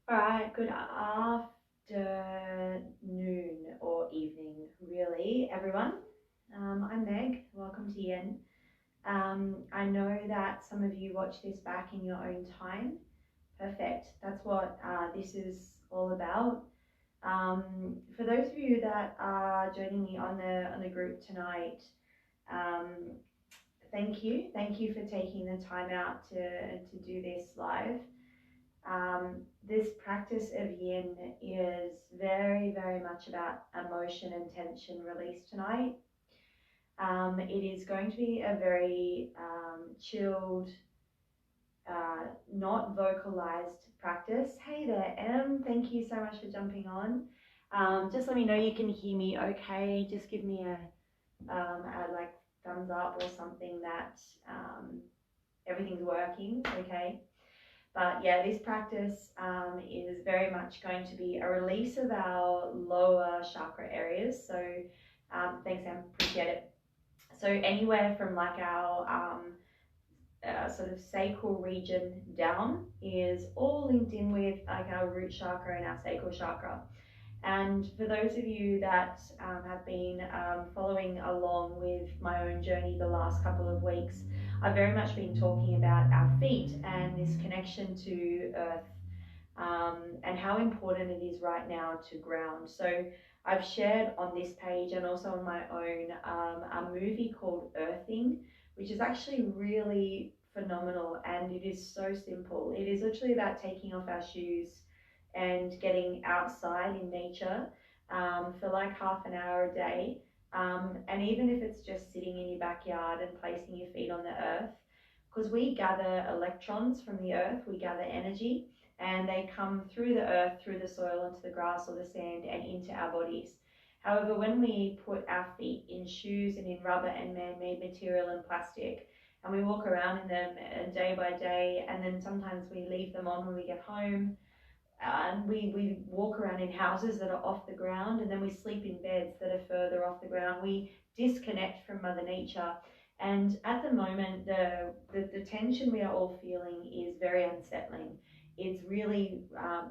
All right, good afternoon or evening, really, everyone. I'm Meg. Welcome to Yen. I know that some of you watch this back in your own time. Perfect. That's what this is all about. For those of you that are joining me on the group tonight, thank you. Thank you for taking the time out to do this live. This practice of yin is very, very much about emotion and tension release tonight. It is going to be a very chilled, not vocalized practice. Hey there, Em. Thank you so much for jumping on. Just let me know you can hear me okay. Just give me a like thumbs up or something that everything's working, okay? But yeah, this practice is very much going to be a release of our lower chakra areas. So thanks, Sam, appreciate it. So anywhere from like our sort of sacral region down is all linked in with like our root chakra and our sacral chakra. And for those of you that have been following along with my own journey the last couple of weeks, I've very much been talking about our feet and this connection to earth and how important it is right now to ground. So I've shared on this page and also on my own a movie called Earthing, which is actually really phenomenal, and it is so simple. It is literally about taking off our shoes and getting outside in nature for like half an hour a day. And even if it's just sitting in your backyard and placing your feet on the earth, because we gather electrons from the earth, we gather energy, and they come through the earth, through the soil, into the grass or the sand and into our bodies. However, when we put our feet in shoes and in rubber and man-made material and plastic, and we walk around in them day by day, and then sometimes we leave them on when we get home, and we walk around in houses that are off the ground, and then we sleep in beds that are further off the ground. We disconnect from Mother Nature, and at the moment the tension we are all feeling is very unsettling. It's really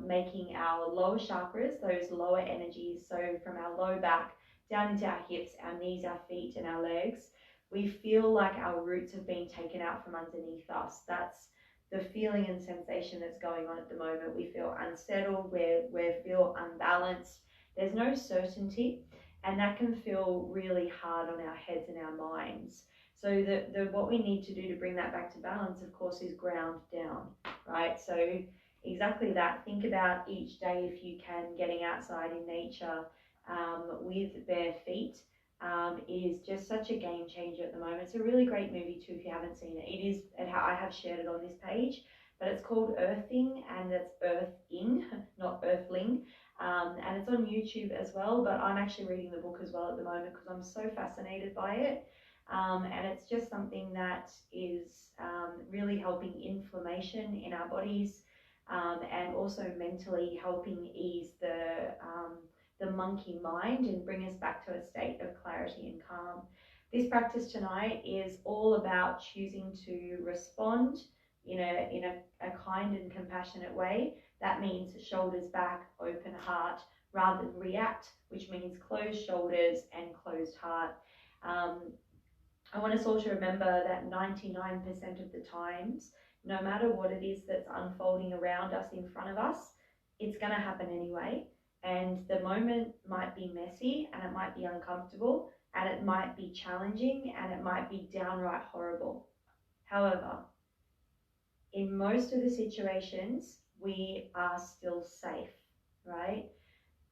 making our lower chakras, those lower energies, so from our low back down into our hips, our knees, our feet and our legs, we feel like our roots have been taken out from underneath us. That's the feeling and sensation that's going on at the moment. We feel unsettled, we feel unbalanced, there's no certainty, and that can feel really hard on our heads and our minds. So what we need to do to bring that back to balance, of course, is ground down, right? So exactly that. Think about each day, if you can, getting outside in nature with bare feet. Is just such a game changer at the moment. It's a really great movie too if you haven't seen it. It is, and I have shared it on this page, but it's called Earthing, and it's Earthing, not Earthling, and it's on YouTube as well. But I'm actually reading the book as well at the moment because I'm so fascinated by it, and it's just something that is really helping inflammation in our bodies, and also mentally helping ease the monkey mind and bring us back to a state of clarity and calm. This practice tonight is all about choosing to respond in a kind and compassionate way. That means shoulders back, open heart, rather than react, which means closed shoulders and closed heart. I want us all to remember that 99% of the times, no matter what it is that's unfolding around us, in front of us, it's going to happen anyway. And the moment might be messy, and it might be uncomfortable, and it might be challenging, and it might be downright horrible. However, in most of the situations, we are still safe, right?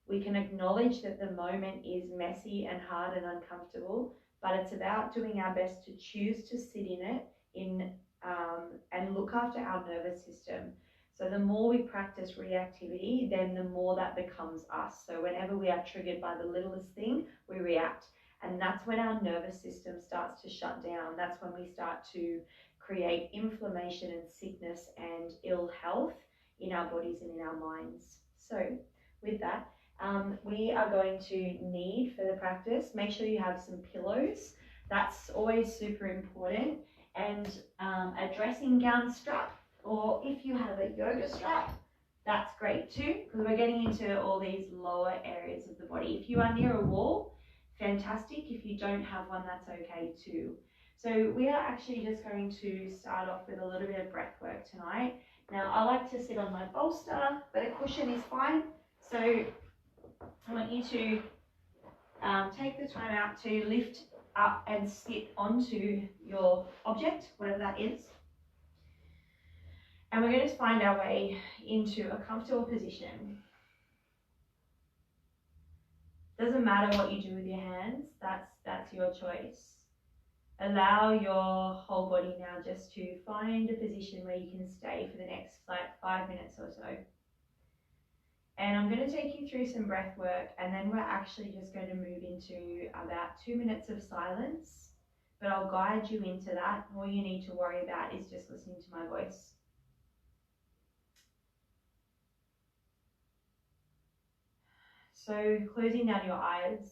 We can acknowledge that the moment is messy and hard and uncomfortable, but it's about doing our best to choose to sit in it and look after our nervous system. So the more we practice reactivity, then the more that becomes us. So whenever we are triggered by the littlest thing, we react. And that's when our nervous system starts to shut down. That's when we start to create inflammation and sickness and ill health in our bodies and in our minds. So with that, we are going to need, for the practice, make sure you have some pillows. That's always super important. And a dressing gown strap, or if you have a yoga strap, that's great too, because we're getting into all these lower areas of the body. If you are near a wall, fantastic. If you don't have one, that's okay too. So we are actually just going to start off with a little bit of breath work tonight. Now, I like to sit on my bolster, but a cushion is fine. So I want you to take the time out to lift up and sit onto your object, whatever that is. And we're going to find our way into a comfortable position. Doesn't matter what you do with your hands, that's your choice. Allow your whole body now just to find a position where you can stay for the next like 5 minutes or so. And I'm going to take you through some breath work, and then we're actually just going to move into about 2 minutes of silence, but I'll guide you into that. All you need to worry about is just listening to my voice. So closing down your eyes,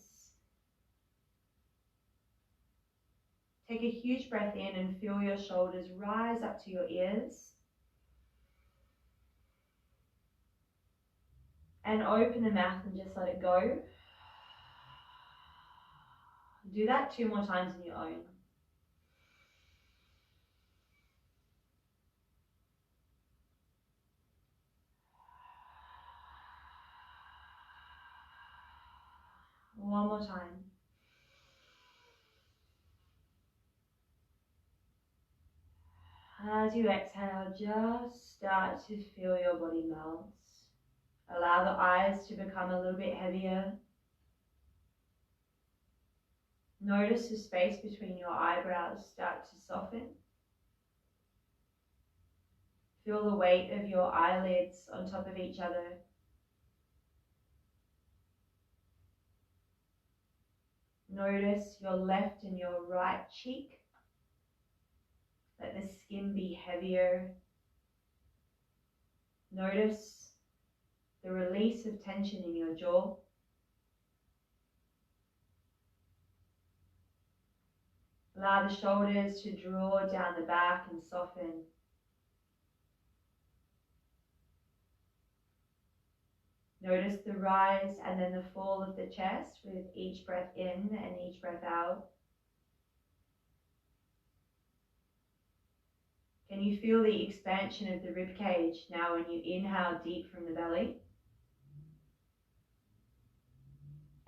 take a huge breath in and feel your shoulders rise up to your ears. And open the mouth and just let it go. Do that 2 more times on your own. One more time. As you exhale, just start to feel your body melt. Allow the eyes to become a little bit heavier. Notice the space between your eyebrows start to soften. Feel the weight of your eyelids on top of each other. Notice your left and your right cheek. Let the skin be heavier. Notice the release of tension in your jaw. Allow the shoulders to draw down the back and soften. Notice the rise and then the fall of the chest with each breath in and each breath out. Can you feel the expansion of the rib cage now when you inhale deep from the belly?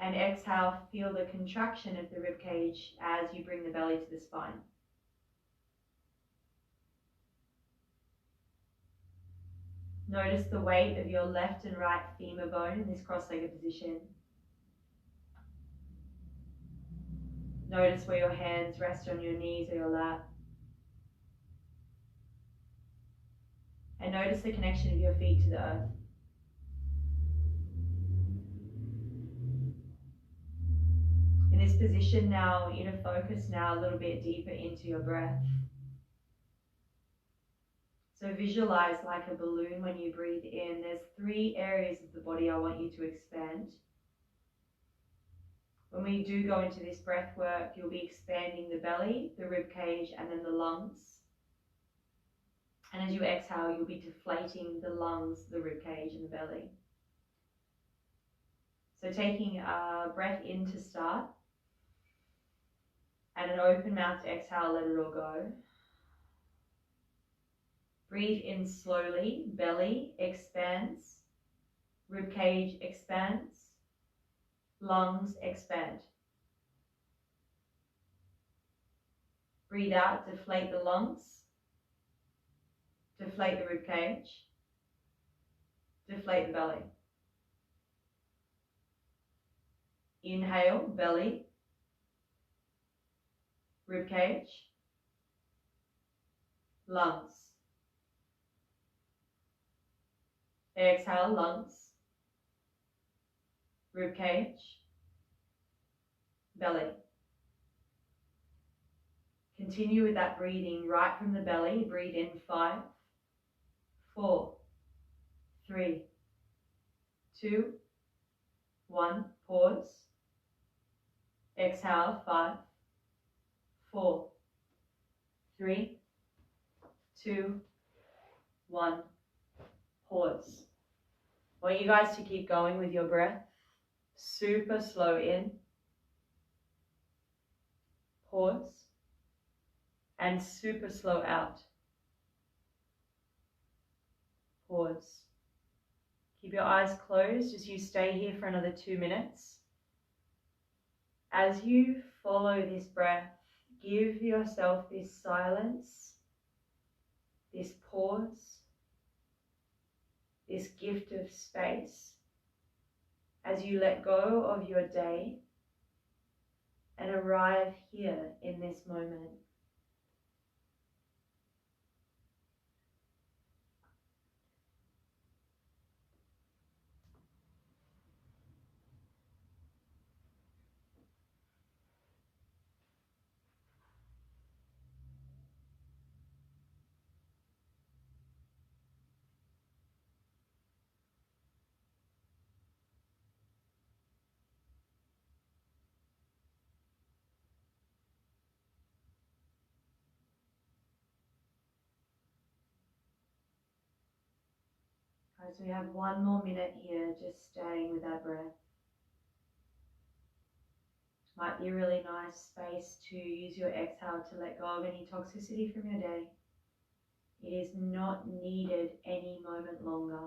And exhale, feel the contraction of the rib cage as you bring the belly to the spine. Notice the weight of your left and right femur bone in this cross-legged position. Notice where your hands rest on your knees or your lap. And notice the connection of your feet to the earth. In this position now, I want you to focus now a little bit deeper into your breath. So visualize like a balloon when you breathe in. There's 3 areas of the body I want you to expand. When we do go into this breath work, you'll be expanding the belly, the rib cage, and then the lungs. And as you exhale, you'll be deflating the lungs, the rib cage, and the belly. So taking a breath in to start, and an open mouth to exhale, let it all go. Breathe in slowly, belly expands, rib cage expands, lungs expand. Breathe out, deflate the lungs, deflate the rib cage, deflate the belly. Inhale, belly, rib cage, lungs. Exhale, lungs, rib cage, belly. Continue with that breathing right from the belly. Breathe in 5, 4, 3, 2, 1. Pause. Exhale, 5, 4, 3, 2, 1. Pause. I want you guys to keep going with your breath. Super slow in. Pause. And super slow out. Pause. Keep your eyes closed as you stay here for another 2 minutes. As you follow this breath, give yourself this silence, this pause, this gift of space as you let go of your day and arrive here in this moment. Guys, we have 1 more minute here, just staying with our breath. Might be a really nice space to use your exhale to let go of any toxicity from your day. It is not needed any moment longer.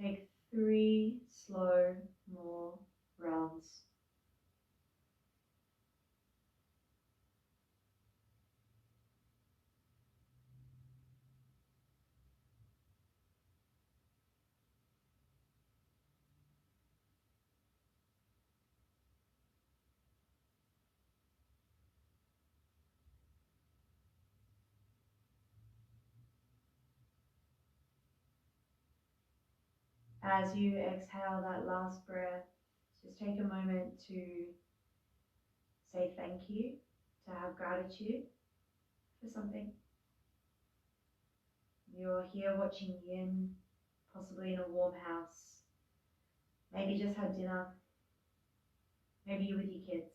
Take 3 slow more rounds. As you exhale that last breath, just take a moment to say thank you, to have gratitude for something. You're here watching Yin, possibly in a warm house. Maybe you just had dinner. Maybe you're with your kids.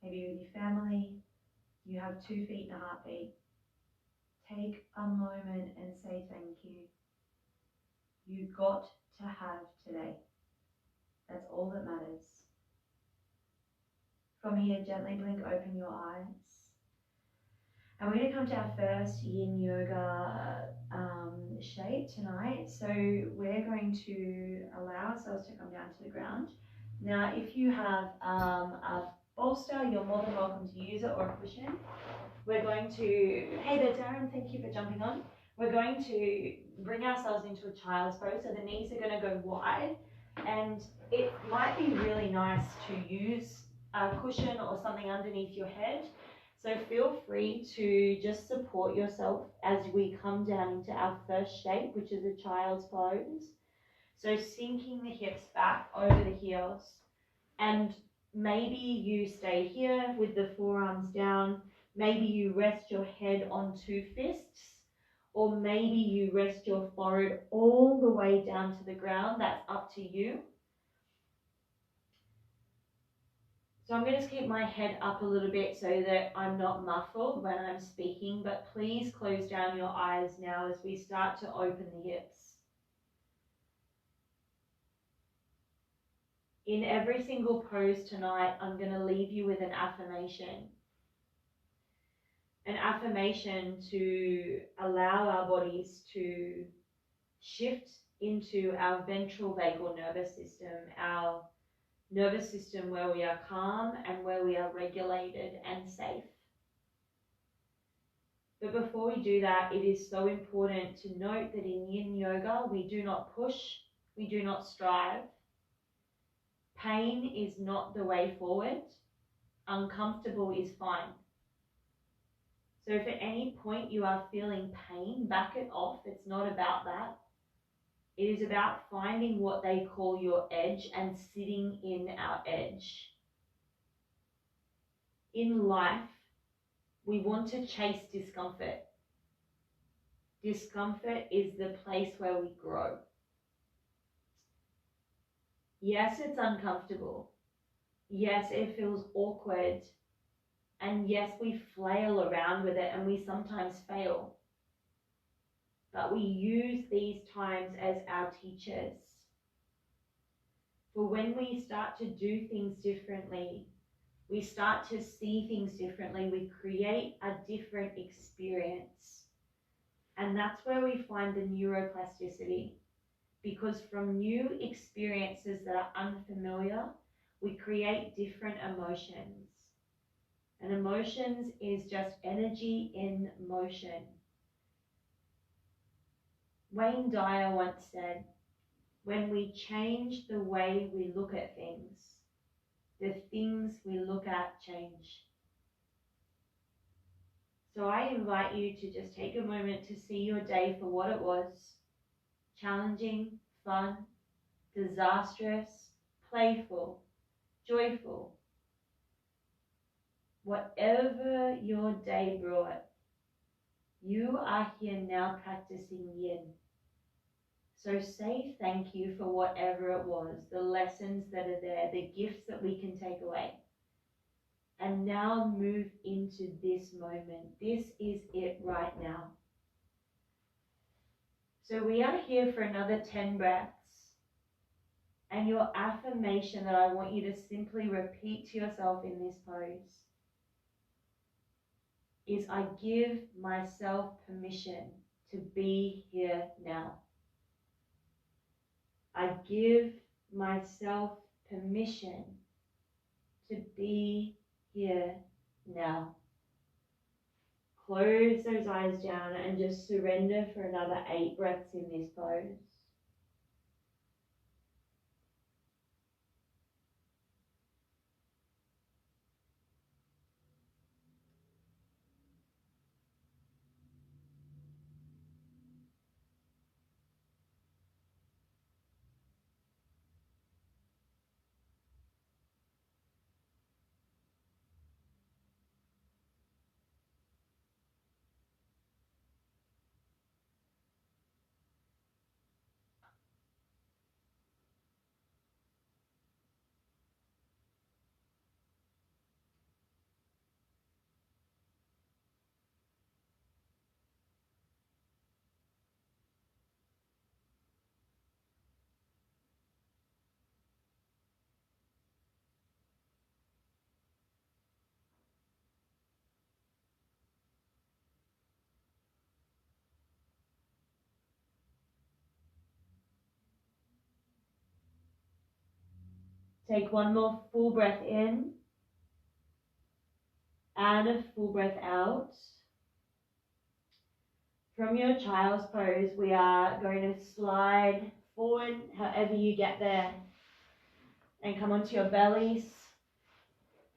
Maybe you're with your family. You have 2 feet and a heartbeat. Take a moment and say thank you. You got to have today. That's all that matters. From here, gently blink open your eyes. And we're going to come to our first Yin Yoga shape tonight. So we're going to allow ourselves to come down to the ground. Now, if you have a bolster, you're more than welcome to use it, or a cushion. We're going to, hey there Darren, thank you for jumping on. We're going to bring ourselves into a child's pose, so the knees are going to go wide, and it might be really nice to use a cushion or something underneath your head. So feel free to just support yourself as we come down into our first shape, which is a child's pose. So sinking the hips back over the heels, and maybe you stay here with the forearms down. Maybe you rest your head on 2 fists, or maybe you rest your forehead all the way down to the ground. That's up to you. So I'm going to keep my head up a little bit so that I'm not muffled when I'm speaking, but please close down your eyes now as we start to open the hips. In every single pose tonight, I'm going to leave you with an affirmation. An affirmation to allow our bodies to shift into our ventral vagal nervous system, our nervous system where we are calm and where we are regulated and safe. But before we do that, it is so important to note that in Yin Yoga, we do not push, we do not strive. Pain is not the way forward. Uncomfortable is fine. So if at any point you are feeling pain, back it off. It's not about that. It is about finding what they call your edge and sitting in our edge. In life, We want to chase discomfort. Discomfort is the place where we grow. Yes, it's uncomfortable. Yes, it feels awkward. And yes, we flail around with it and we sometimes fail. But we use these times as our teachers. For when we start to do things differently, we start to see things differently, we create a different experience. And that's where we find the neuroplasticity. Because from new experiences that are unfamiliar, we create different emotions. And emotions is just energy in motion. Wayne Dyer once said, when we change the way we look at things, the things we look at change. So I invite you to just take a moment to see your day for what it was: challenging, fun, disastrous, playful, joyful. Whatever your day brought, you are here now practicing yin. So say thank you for whatever it was, the lessons that are there, the gifts that we can take away. And now move into this moment. This is it right now. So we are here for another 10 breaths. And your affirmation that I want you to simply repeat to yourself in this pose is, I give myself permission to be here now. I give myself permission to be here now. Close those eyes down and just surrender for another 8 breaths in this pose. Take one more full breath in and a full breath out. From your child's pose, we are going to slide forward however you get there and come onto your bellies.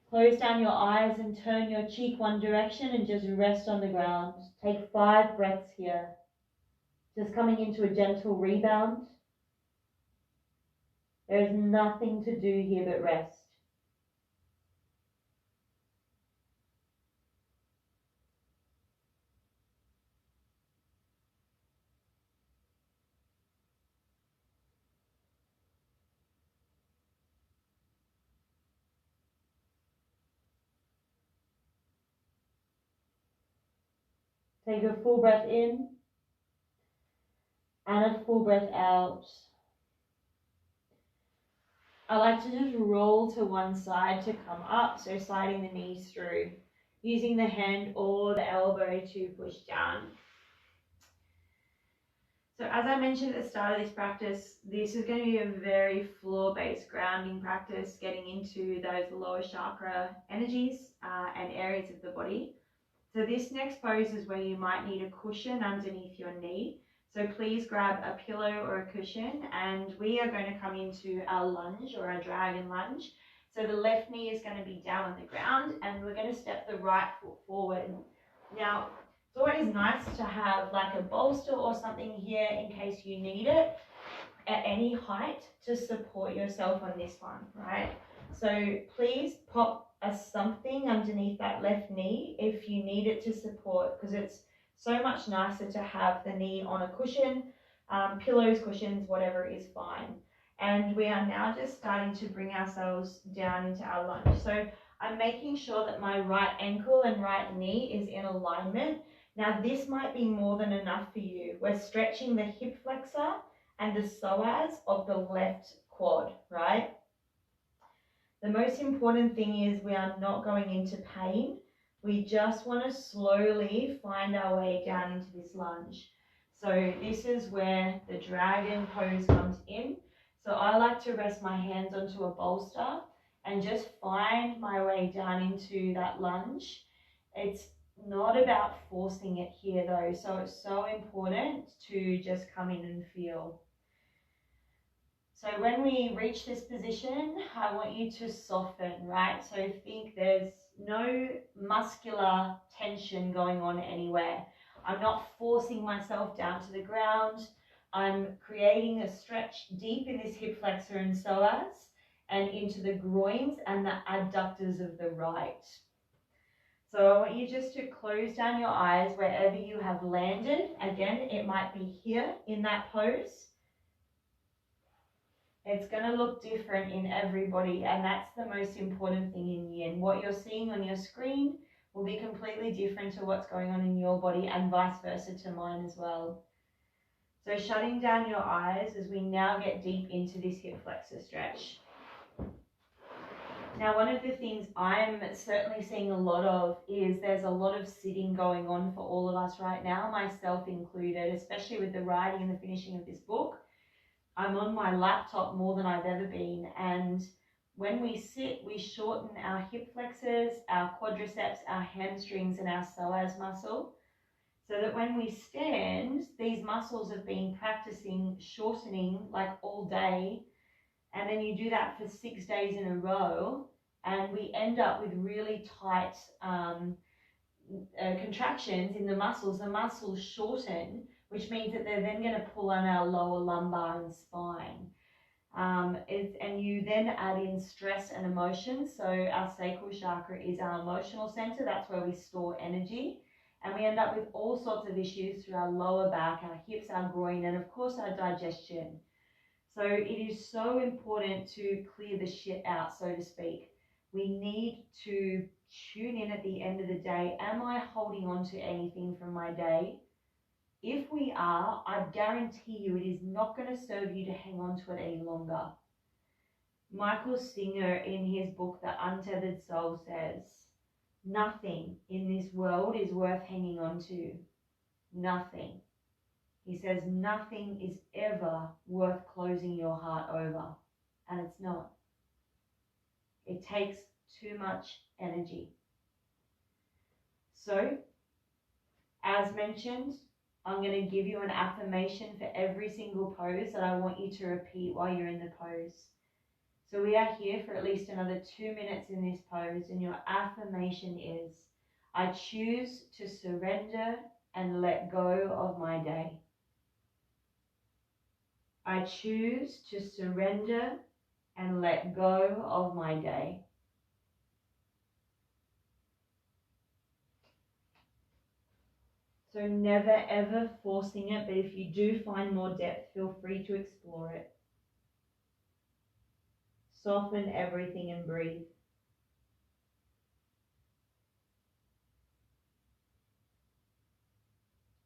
Close down your eyes and turn your cheek one direction and just rest on the ground. Take 5 breaths here. Just coming into a gentle rebound. There is nothing to do here but rest. Take a full breath in and a full breath out. I like to just roll to one side to come up, so sliding the knees through, using the hand or the elbow to push down. So as I mentioned at the start of this practice, this is going to be a very floor-based grounding practice, getting into those lower chakra energies and areas of the body. So this next pose is where you might need a cushion underneath your knee. So please grab a pillow or a cushion, and we are going to come into our lunge or our dragon lunge. So the left knee is going to be down on the ground and we're going to step the right foot forward. Now, it's always nice to have like a bolster or something here in case you need it at any height to support yourself on this one, right? So please pop a something underneath that left knee if you need it to support, because it's so much nicer to have the knee on a cushion. Pillows, cushions, whatever is fine. And we are now just starting to bring ourselves down into our lunge. So I'm making sure that my right ankle and right knee is in alignment. Now this might be more than enough for you. We're stretching the hip flexor and the psoas of the left quad, right? The most important thing is we are not going into pain. We just want to slowly find our way down into this lunge. So this is where the dragon pose comes in. So I like to rest my hands onto a bolster and just find my way down into that lunge. It's not about forcing it here though, so it's so important to just come in and feel. So when we reach this position, I want you to soften, right? So think there's no muscular tension going on anywhere. I'm not forcing myself down to the ground. I'm creating a stretch deep in this hip flexor and psoas and into the groins and the adductors of the right. So I want you just to close down your eyes wherever you have landed. Again, it might be here in that pose. It's going to look different in everybody, and that's the most important thing in yin. What you're seeing on your screen will be completely different to what's going on in your body, and vice versa to mine as well. So shutting down your eyes as we now get deep into this hip flexor stretch. Now, one of the things I'm certainly seeing a lot of is there's a lot of sitting going on for all of us right now, myself included, especially with the writing and the finishing of this book. I'm on my laptop more than I've ever been, and when we sit, we shorten our hip flexors, our quadriceps, our hamstrings, and our psoas muscle, so that when we stand, these muscles have been practicing shortening like all day, and then you do that for 6 days in a row, and we end up with really tight contractions in the muscles. The muscles shorten, which means that they're then going to pull on our lower lumbar and spine. And you then add in stress and emotion. So our sacral chakra is our emotional center. That's where we store energy. And we end up with all sorts of issues through our lower back, our hips, our groin, and of course our digestion. So it is so important to clear the shit out, so to speak. We need to tune in at the end of the day. Am I holding on to anything from my day? If we are, I guarantee you it is not going to serve you to hang on to it any longer. Michael Singer, in his book, The Untethered Soul, says, nothing in this world is worth hanging on to. Nothing. He says nothing is ever worth closing your heart over. And it's not. It takes too much energy. So, as mentioned, I'm going to give you an affirmation for every single pose that I want you to repeat while you're in the pose. So we are here for at least another 2 minutes in this pose, and your affirmation is, I choose to surrender and let go of my day. I choose to surrender and let go of my day. So never ever forcing it, but if you do find more depth, feel free to explore it. Soften everything and breathe.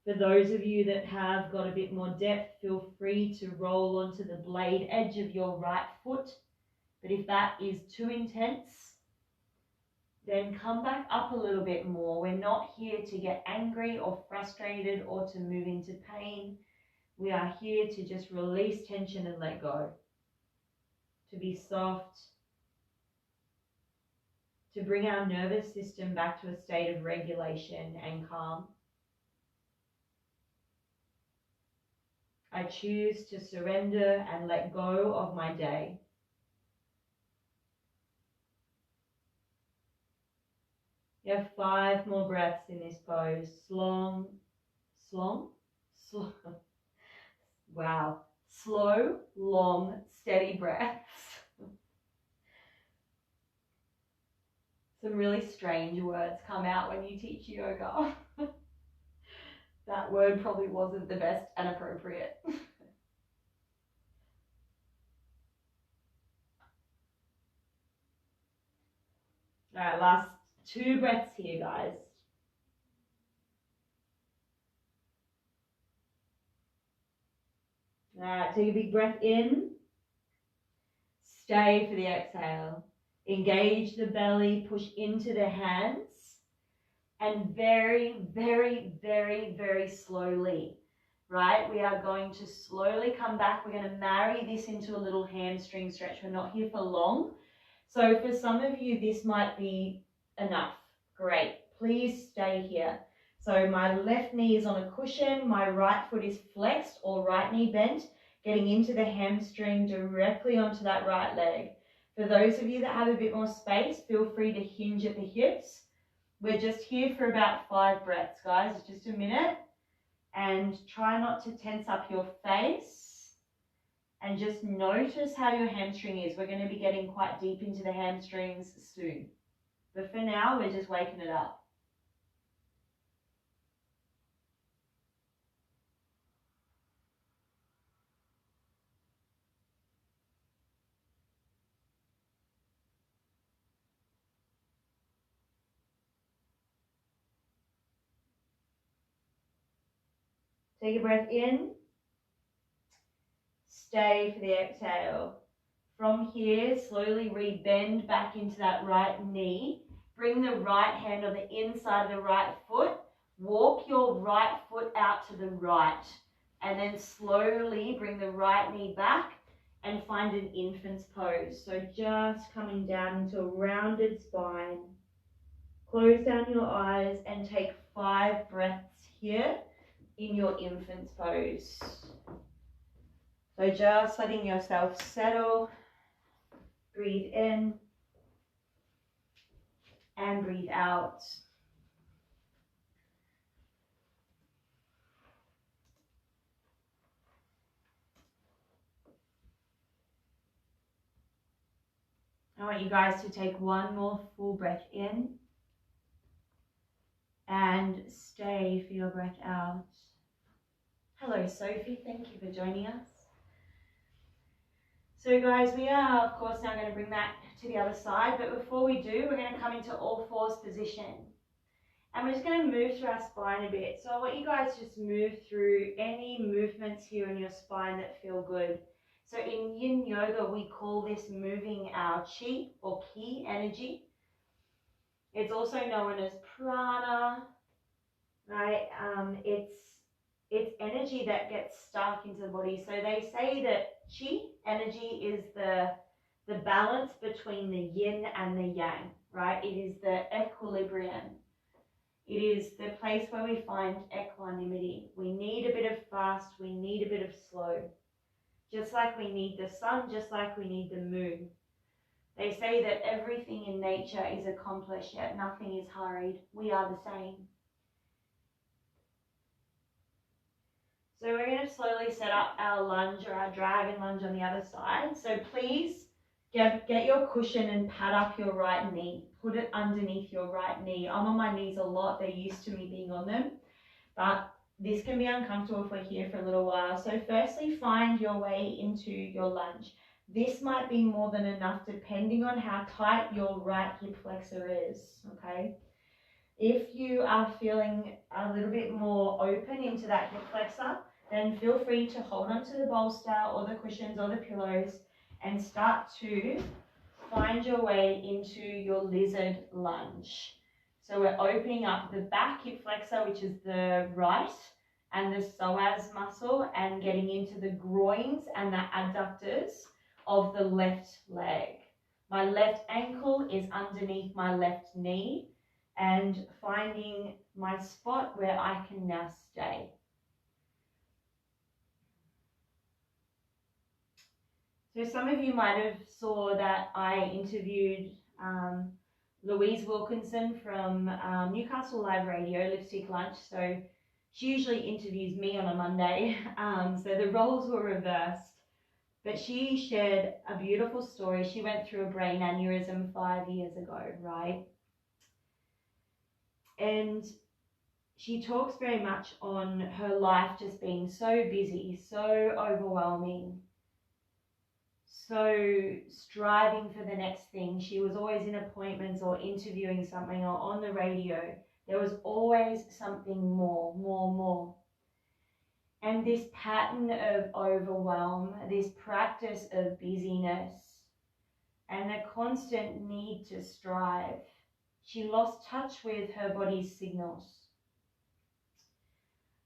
For those of you that have got a bit more depth, feel free to roll onto the blade edge of your right foot. But if that is too intense, then come back up a little bit more. We're not here to get angry or frustrated or to move into pain. We are here to just release tension and let go. To be soft. To bring our nervous system back to a state of regulation and calm. I choose to surrender and let go of my day. You have 5 more breaths in this pose. Slow. Wow. Slow, long, steady breaths. Some really strange words come out when you teach yoga. That word probably wasn't the best and appropriate. All right, last 2 breaths here, guys. All right, take a big breath in. Stay for the exhale. Engage the belly, push into the hands. And very, very, very, very slowly, right? We are going to slowly come back. We're going to marry this into a little hamstring stretch. We're not here for long. So for some of you, this might be enough. Great. Please stay here. So my left knee is on a cushion. My right foot is flexed or right knee bent, getting into the hamstring directly onto that right leg. For those of you that have a bit more space, feel free to hinge at the hips. We're just here for about 5 breaths, guys, just a minute. And try not to tense up your face. And just notice how your hamstring is. We're going to be getting quite deep into the hamstrings soon. But for now, we're just waking it up. Take a breath in. Stay for the exhale. From here, slowly rebend back into that right knee. Bring the right hand on the inside of the right foot. Walk your right foot out to the right. And then slowly bring the right knee back and find an infant's pose. So just coming down into a rounded spine. Close down your eyes and take 5 breaths here in your infant's pose. So just letting yourself settle, breathe in and breathe out. I want you guys to take 1 more full breath in and stay for your breath out. Hello, Sophie. Thank you for joining us. So guys, we are of course now going to bring that to the other side, but before we do, we're going to come into all fours position. And we're just going to move through our spine a bit. So I want you guys to just move through any movements here in your spine that feel good. So in Yin Yoga, we call this moving our chi or ki energy. It's also known as prana, right? It's energy that gets stuck into the body. So they say that chi energy is the balance between the yin and the yang, right? It is the equilibrium. It is the place where we find equanimity. We need a bit of fast, we need a bit of slow. Just like we need the sun, just like we need the moon. They say that everything in nature is accomplished, yet nothing is hurried. We are the same. So we're going to slowly set up our lunge or our dragon lunge on the other side. So please get your cushion and pad up your right knee. Put it underneath your right knee. I'm on my knees a lot. They're used to me being on them. But this can be uncomfortable if we're here for a little while. So firstly, find your way into your lunge. This might be more than enough depending on how tight your right hip flexor is, okay? If you are feeling a little bit more open into that hip flexor, then feel free to hold onto the bolster or the cushions or the pillows and start to find your way into your lizard lunge. So we're opening up the back hip flexor, which is the right, and the psoas muscle, and getting into the groins and the adductors of the left leg. My left ankle is underneath my left knee, and finding my spot where I can now stay. So some of you might have saw that I interviewed Louise Wilkinson from Newcastle Live Radio, Lipstick Lunch. So she usually interviews me on a Monday. So the roles were reversed. But she shared a beautiful story. She went through a brain aneurysm 5 years ago, right? And she talks very much on her life just being so busy, so overwhelming, so striving for the next thing. She was always in appointments or interviewing something or on the radio. There was always something more, more, more. And this pattern of overwhelm, this practice of busyness, and a constant need to strive, she lost touch with her body's signals.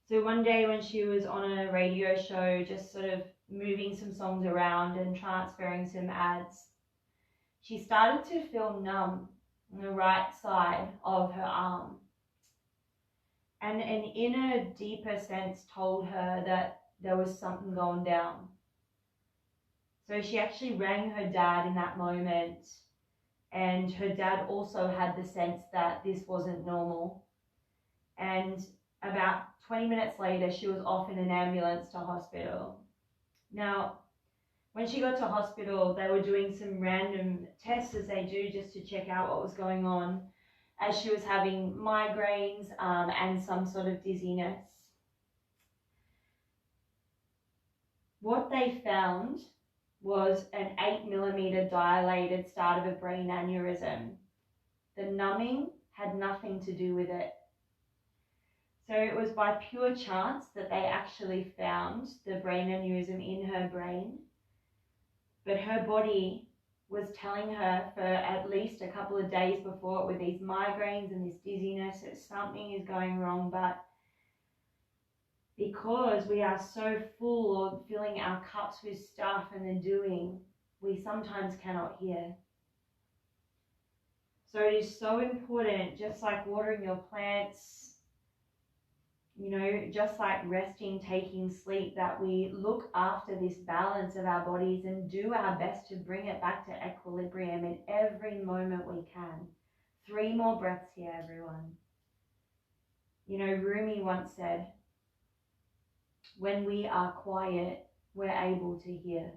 So one day when she was on a radio show, just sort of moving some songs around and transferring some ads, she started to feel numb on the right side of her arm. And an inner, deeper sense told her that there was something going down. So she actually rang her dad in that moment, and her dad also had the sense that this wasn't normal. And about 20 minutes later, she was off in an ambulance to hospital. Now, when she got to hospital, they were doing some random tests, as they do, just to check out what was going on, as she was having migraines and some sort of dizziness. What they found was an 8mm dilated start of a brain aneurysm. The numbing had nothing to do with it. So it was by pure chance that they actually found the brain aneurysm in her brain, but her body was telling her for at least a couple of days before, with these migraines and this dizziness, that something is going wrong. But because we are so full of filling our cups with stuff and the doing, we sometimes cannot hear. So it is so important, just like watering your plants, you know, just like resting, taking sleep, that we look after this balance of our bodies and do our best to bring it back to equilibrium in every moment we can. 3 more breaths here, everyone. You know, Rumi once said, when we are quiet, we're able to hear.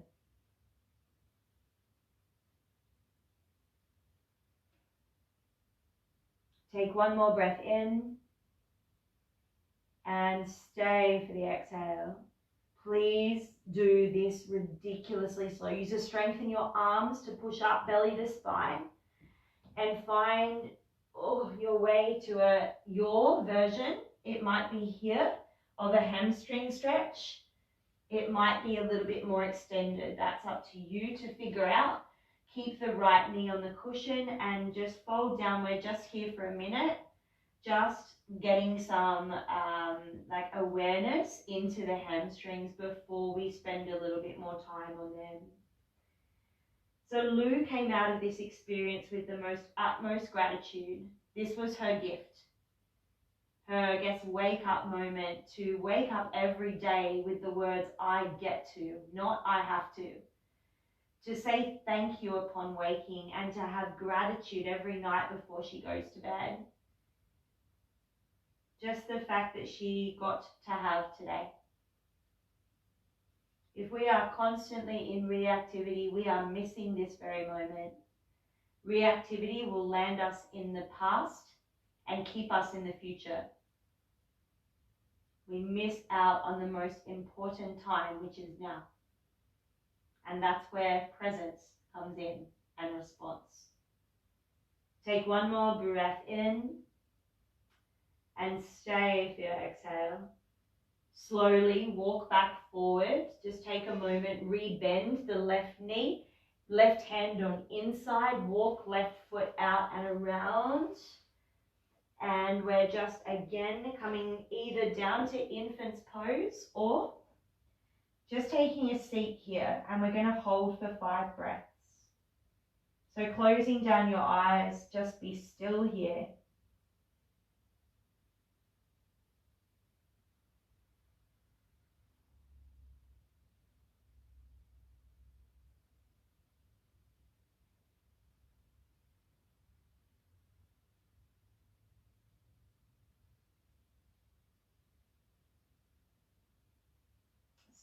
Take 1 more breath in and stay for the exhale. Please do this ridiculously slow. Use the strength in your arms to push up, belly to spine, and find your way to your version. It might be here of a hamstring stretch. It might be a little bit more extended. That's up to you to figure out. Keep the right knee on the cushion and just fold downward just here for a minute. Just getting some like awareness into the hamstrings before we spend a little bit more time on them. So Lou came out of this experience with the utmost gratitude. This was her gift. Her, I guess, wake up moment, to wake up every day with the words, I get to, not I have to. To say thank you upon waking and to have gratitude every night before she goes to bed. Just the fact that she got to have today. If we are constantly in reactivity, we are missing this very moment. Reactivity will land us in the past and keep us in the future. We miss out on the most important time, which is now. And that's where presence comes in and response. Take 1 more breath in and stay for your exhale. Slowly walk back forward. Just take a moment, re-bend the left knee, left hand on inside, walk left foot out and around. And we're just again coming either down to infant's pose or just taking a seat here, and we're going to hold for 5 breaths. So closing down your eyes, just be still here.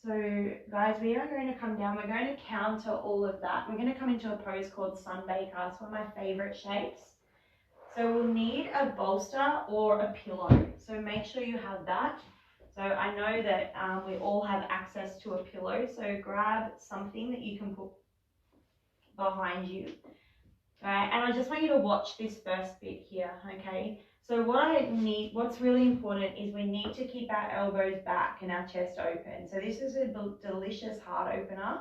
So guys, we are going to come down. We're going to counter all of that. We're going to come into a pose called Sunbaker. It's one of my favorite shapes. So we'll need a bolster or a pillow. So make sure you have that. So I know that we all have access to a pillow. So grab something that you can put behind you. All right, and I just want you to watch this first bit here, okay? So what's really important is we need to keep our elbows back and our chest open. So this is a delicious heart opener.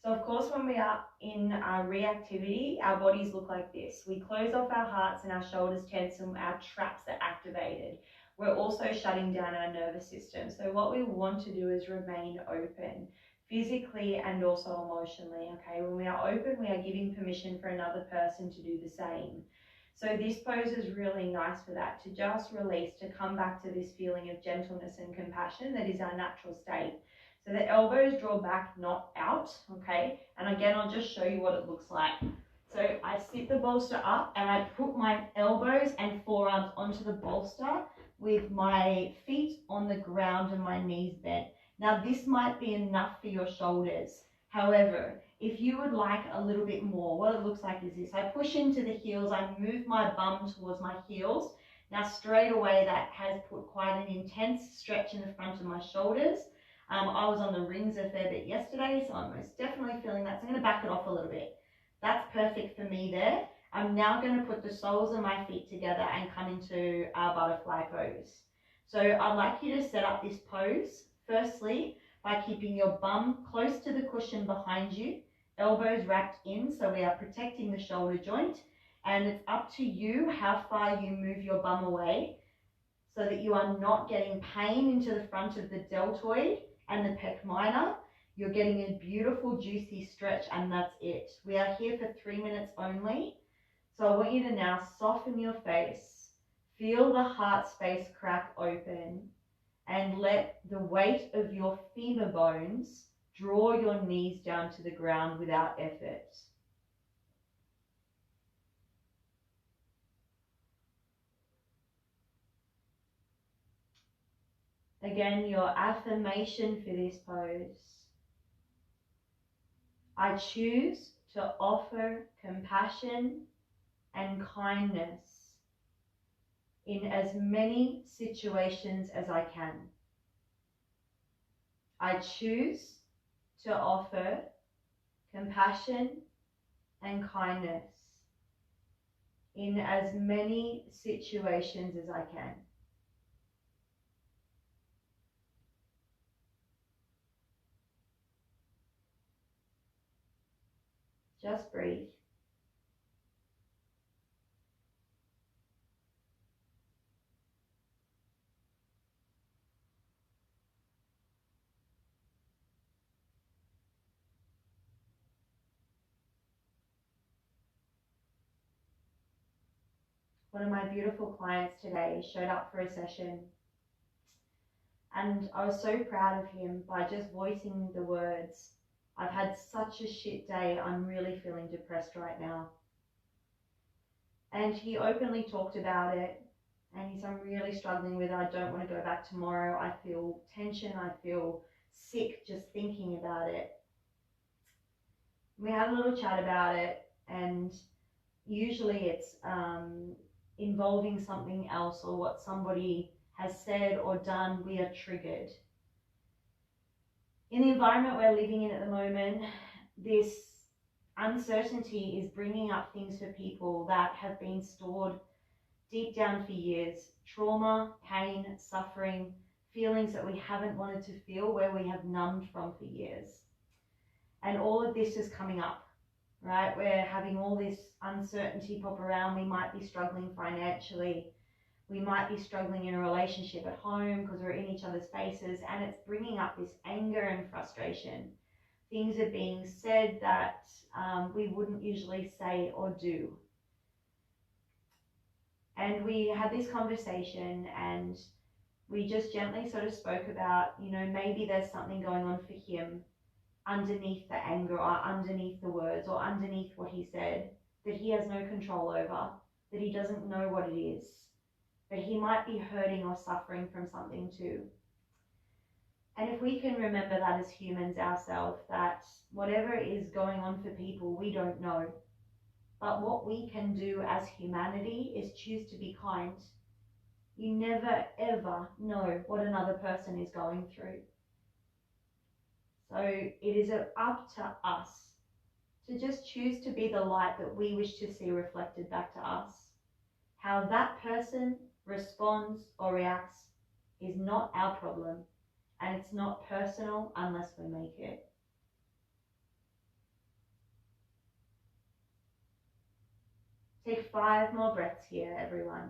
So of course, when we are in our reactivity, our bodies look like this. We close off our hearts and our shoulders tense and our traps are activated. We're also shutting down our nervous system. So what we want to do is remain open, physically and also emotionally, okay? When we are open, we are giving permission for another person to do the same. So this pose is really nice for that, to just release, to come back to this feeling of gentleness and compassion that is our natural state. So the elbows draw back, not out, okay? And again, I'll just show you what it looks like. So I sit the bolster up and I put my elbows and forearms onto the bolster with my feet on the ground and my knees bent. Now this might be enough for your shoulders. However, if you would like a little bit more, what it looks like is this. I push into the heels, I move my bum towards my heels. Now straight away that has put quite an intense stretch in the front of my shoulders. I was on the rings a fair bit yesterday, so I'm most definitely feeling that. So I'm going to back it off a little bit. That's perfect for me there. I'm now going to put the soles of my feet together and come into our butterfly pose. So I'd like you to set up this pose, firstly, by keeping your bum close to the cushion behind you, elbows wrapped in, so we are protecting the shoulder joint. And it's up to you how far you move your bum away so that you are not getting pain into the front of the deltoid and the pec minor. You're getting a beautiful juicy stretch, and that's it. We are here for 3 minutes only. So I want you to now soften your face, feel the heart space crack open, and let the weight of your femur bones draw your knees down to the ground without effort. Again, your affirmation for this pose. I choose to offer compassion and kindness in as many situations as I can. I choose to offer compassion and kindness in as many situations as I can. Just breathe. One of my beautiful clients today showed up for a session, and I was so proud of him by just voicing the words, I've had such a shit day, I'm really feeling depressed right now. And he openly talked about it, and he's, I'm really struggling with it, I don't want to go back tomorrow, I feel tension, I feel sick just thinking about it. We had a little chat about it, and usually it's involving something else or what somebody has said or done, we are triggered. In the environment we're living in at the moment, this uncertainty is bringing up things for people that have been stored deep down for years. Trauma, pain, suffering, feelings that we haven't wanted to feel, where we have numbed from for years. And all of this is coming up. Right, we're having all this uncertainty pop around. We might be struggling financially. We might be struggling in a relationship at home because we're in each other's faces, and it's bringing up this anger and frustration. Things are being said that we wouldn't usually say or do. And we had this conversation, and we just gently sort of spoke about, you know, maybe there's something going on for him underneath the anger or underneath the words or underneath what he said that he has no control over, that he doesn't know what it is, but he might be hurting or suffering from something too. And if we can remember that as humans ourselves, that whatever is going on for people, we don't know, But what we can do as humanity is choose to be kind. You never ever know what another person is going through. So it is up to us to just choose to be the light that we wish to see reflected back to us. How that person responds or reacts is not our problem, and it's not personal unless we make it. Take 5 more breaths here, everyone.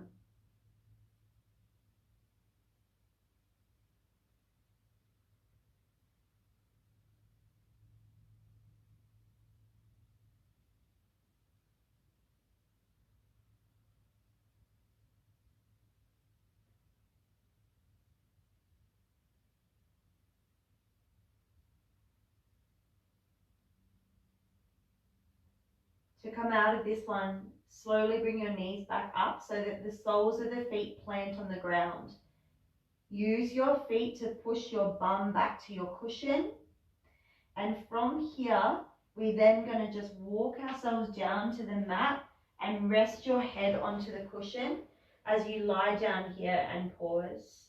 To come out of this one, slowly bring your knees back up so that the soles of the feet plant on the ground. Use your feet to push your bum back to your cushion. And from here, we're then going to just walk ourselves down to the mat and rest your head onto the cushion as you lie down here and pause.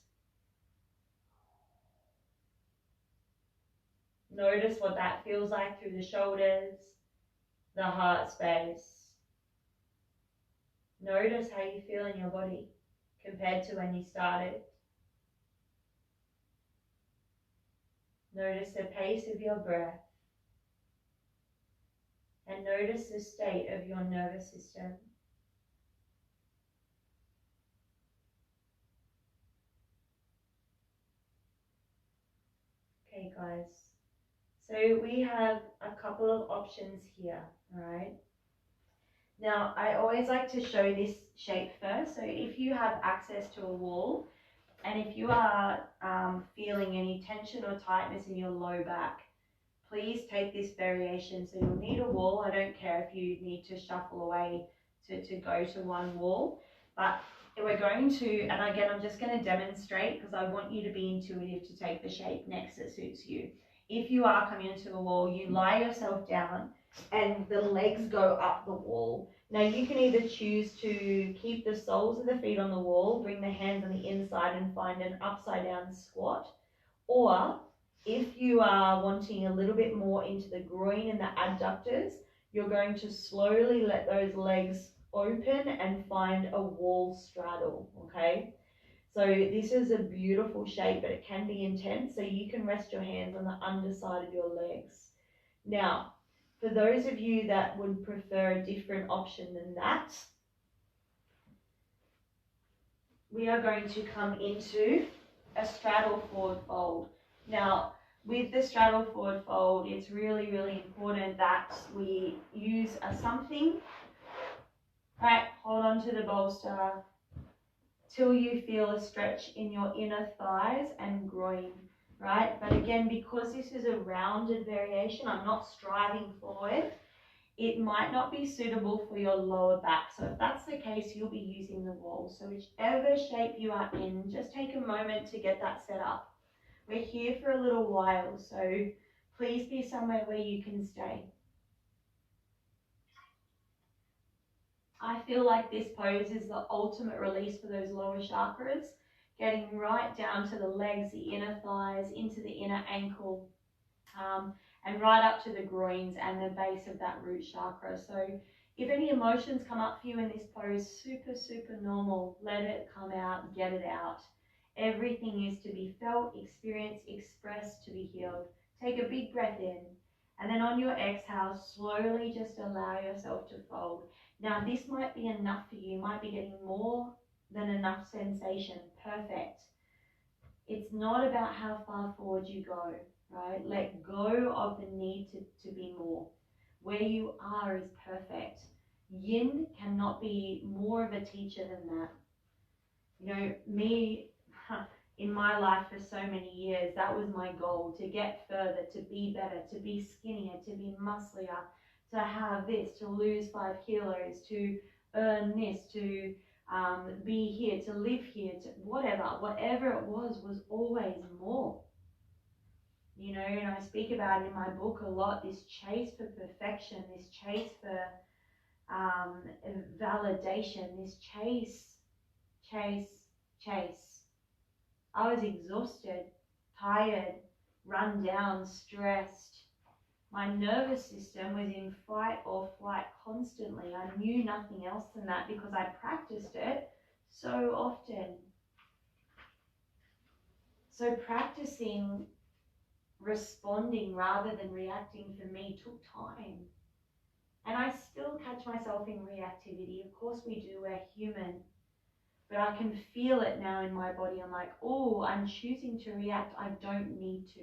Notice what that feels like through the shoulders, the heart space. Notice how you feel in your body compared to when you started. Notice the pace of your breath. And notice the state of your nervous system. Okay, guys. So we have a couple of options here, all right? Now, I always like to show this shape first. So if you have access to a wall, and if you are feeling any tension or tightness in your low back, please take this variation. So you'll need a wall. I don't care if you need to shuffle away to go to one wall, but we're going to, and again, I'm just going to demonstrate because I want you to be intuitive to take the shape next that suits you. If you are coming into the wall, you lie yourself down and the legs go up the wall. Now you can either choose to keep the soles of the feet on the wall, bring the hands on the inside and find an upside down squat, or if you are wanting a little bit more into the groin and the adductors, you're going to slowly let those legs open and find a wall straddle, okay? So this is a beautiful shape, but it can be intense, so you can rest your hands on the underside of your legs. Now, for those of you that would prefer a different option than that, we are going to come into a straddle forward fold. Now, with the straddle forward fold, it's really, really important that we use something, right? Hold on to the bolster till you feel a stretch in your inner thighs and groin, right? But again, because this is a rounded variation, I'm not striving forward, it might not be suitable for your lower back. So if that's the case, you'll be using the wall. So whichever shape you are in, just take a moment to get that set up. We're here for a little while, so please be somewhere where you can stay. I feel like this pose is the ultimate release for those lower chakras, getting right down to the legs, the inner thighs, into the inner ankle, and right up to the groins and the base of that root chakra. So if any emotions come up for you in this pose, super, super normal. Let it come out, get it out. Everything is to be felt, experienced, expressed, to be healed. Take a big breath in, and then on your exhale, slowly just allow yourself to fold. Now, this might be enough for you. You might be getting more than enough sensation. Perfect. It's not about how far forward you go, right? Let go of the need to be more. Where you are is perfect. Yin cannot be more of a teacher than that. You know, me, in my life for so many years, that was my goal, to get further, to be better, to be skinnier, to be musclier, to have this, to lose 5 kilos, to earn this, to be here, to live here, to whatever it was always more. You know, and I speak about it in my book a lot, this chase for perfection, this chase for validation, this chase, chase. I was exhausted, tired, run down, stressed. My nervous system was in fight or flight constantly. I knew nothing else than that because I practiced it so often. So practicing responding rather than reacting for me took time. And I still catch myself in reactivity. Of course we do, we're human. But I can feel it now in my body. I'm like, oh, I'm choosing to react. I don't need to.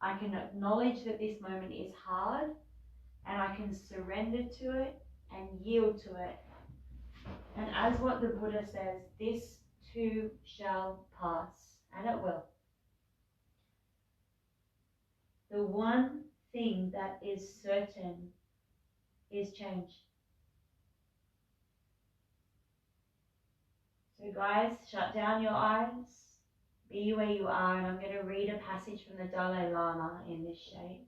I can acknowledge that this moment is hard and I can surrender to it and yield to it. And as what the Buddha says, this too shall pass, and it will. The one thing that is certain is change. So guys, shut down your eyes, be where you are, and I'm going to read a passage from the Dalai Lama in this shape.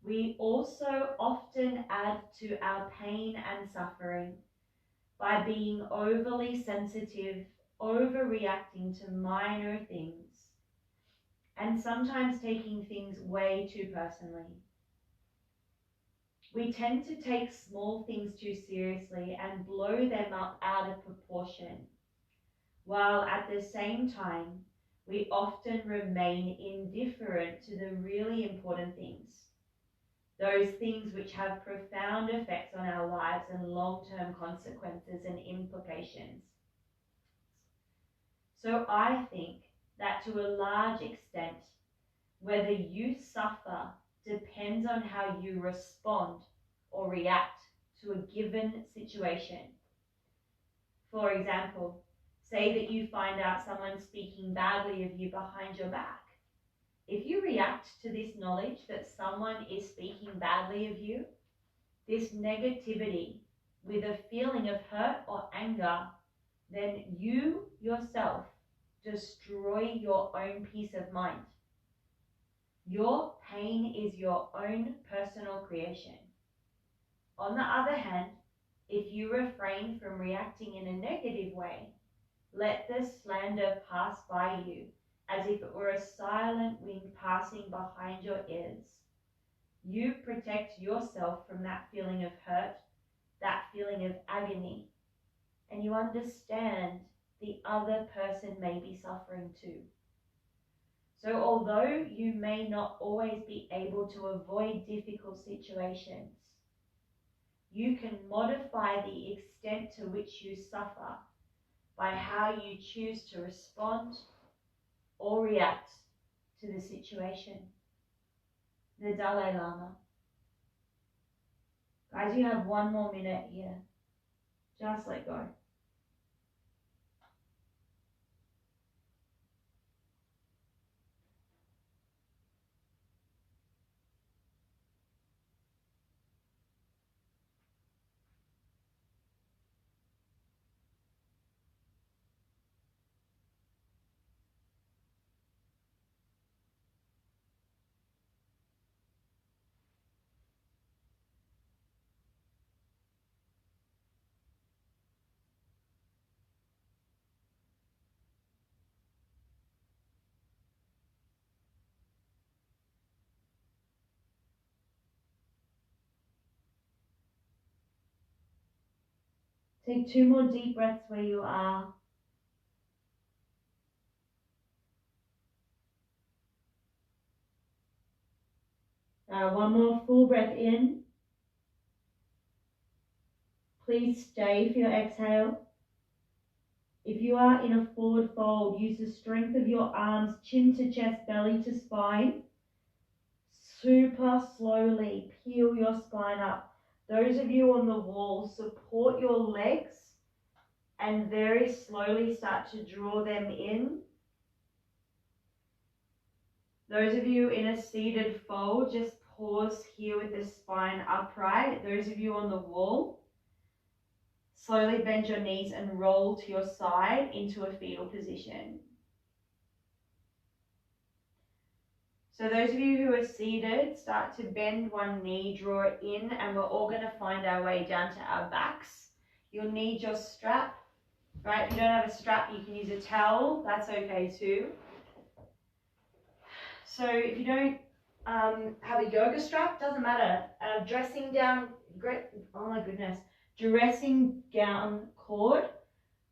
We also often add to our pain and suffering by being overly sensitive, overreacting to minor things, and sometimes taking things way too personally. We tend to take small things too seriously and blow them up out of proportion, while at the same time, we often remain indifferent to the really important things, those things which have profound effects on our lives and long-term consequences and implications. So I think that to a large extent, whether you suffer depends on how you respond or react to a given situation. For example, say that you find out someone speaking badly of you behind your back. If you react to this knowledge that someone is speaking badly of you, this negativity with a feeling of hurt or anger, then you yourself destroy your own peace of mind. Your pain is your own personal creation. On the other hand, if you refrain from reacting in a negative way, let the slander pass by you as if it were a silent wind passing behind your ears. You protect yourself from that feeling of hurt, that feeling of agony, and you understand the other person may be suffering too. So although you may not always be able to avoid difficult situations, you can modify the extent to which you suffer by how you choose to respond or react to the situation. The Dalai Lama. Guys, you have 1 more minute here. Just let go. Take 2 more deep breaths where you are. One more full breath in. Please stay for your exhale. If you are in a forward fold, use the strength of your arms, chin to chest, belly to spine. Super slowly peel your spine up. Those of you on the wall, support your legs and very slowly start to draw them in. Those of you in a seated fold, just pause here with the spine upright. Those of you on the wall, slowly bend your knees and roll to your side into a fetal position. So those of you who are seated, start to bend one knee, draw it in, and we're all going to find our way down to our backs. You'll need your strap, right? If you don't have a strap, you can use a towel. That's okay too. So if you don't have a yoga strap, doesn't matter. Dressing down, oh my goodness, dressing gown cord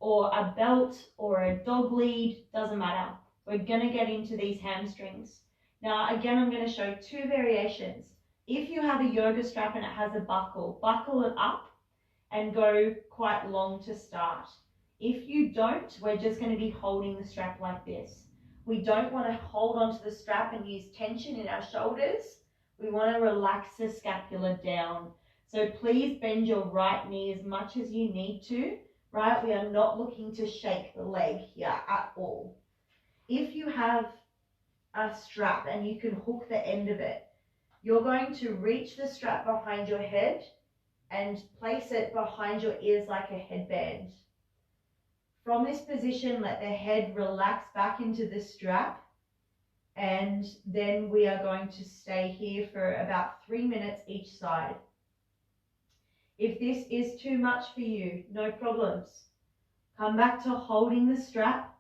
or a belt or a dog lead, doesn't matter. We're going to get into these hamstrings. Now, again, I'm going to show two variations. If you have a yoga strap and it has a buckle, buckle it up and go quite long to start. If you don't, we're just going to be holding the strap like this. We don't want to hold onto the strap and use tension in our shoulders. We want to relax the scapula down. So please bend your right knee as much as you need to, right? We are not looking to shake the leg here at all. If you have a strap and you can hook the end of it, you're going to reach the strap behind your head and place it behind your ears like a headband. From this position, let the head relax back into the strap, and then we are going to stay here for about 3 minutes each side. If this is too much for you, no problems. Come back to holding the strap